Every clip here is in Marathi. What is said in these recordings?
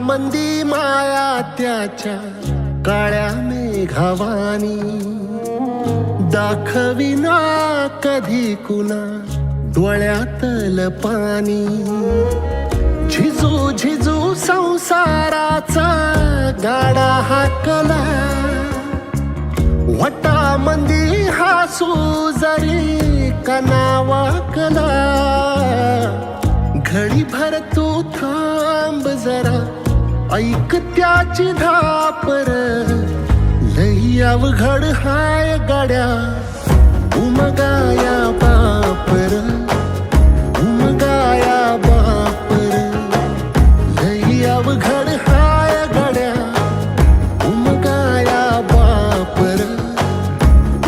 मंदी माया त्याच्या काळ्या मेघावानी, दाखविना कधी कुणा डोळ्यातल पाणी. झिजू झिजू संसाराचा गाडा हाकला, वटामंदी हासू जरी कना वाकला. घडी भर तू थांब जरा, ऐक त्याची धापर, लई अवघड हाय गड्या उमगाया बापर, उमगाया बापर. लई अवघड हाय गड्या उमगाया बापर,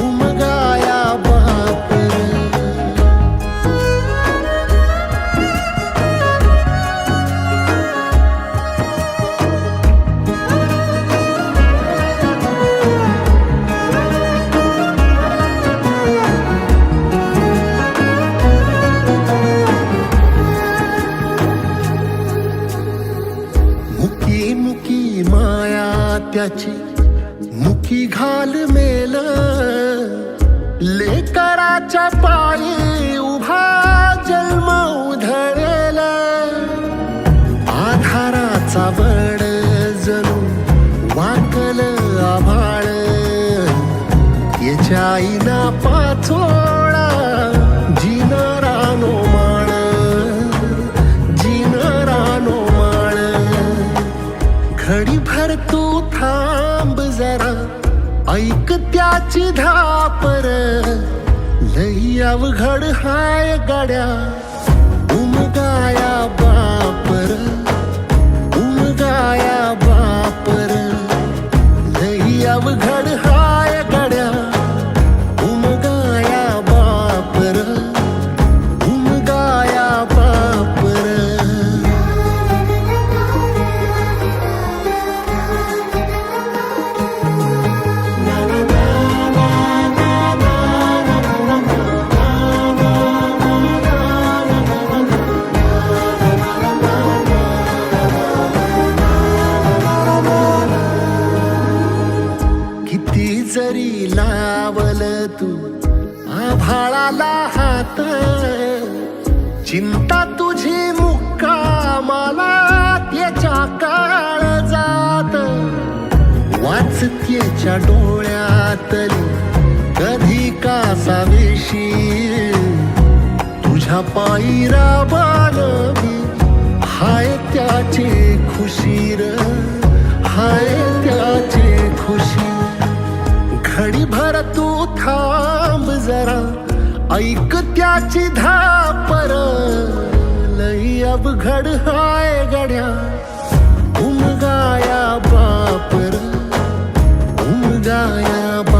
उमगाया बापर. मुकी मुकी माया त्याची मुकी घाल मेल, लेकराच्या पायी उभा जन्म उधळेल. आधाराचा बळ जणू वाकल आभाळ, याच्या आईना पाचोळा जिनरानो माळ, जिनरानो माळ. घडी भर तू थांब जरा, ऐक त्याची धापर, लई अवघड हाय गड्या उमगाया बापर, उमगाया बापर. लई अवघड हाय गड्या उमगाया बापर, उमगाया बापर. किती जरी लावल तू आभाळाला हात, चिंता तुझी मुक्कामाला त्याच्या काळजात. वाचतेच्या डोळ्यातली कधी कासावेशी, तुझ्या पायी राबान मी हाय त्याचे खुशीर, हाय त्याचे खुशी. घडी भर तू थांब जरा, ऐक त्याची धापर, लई अवघड हाय गड्या उमगाया बापर, उमगाया बापर.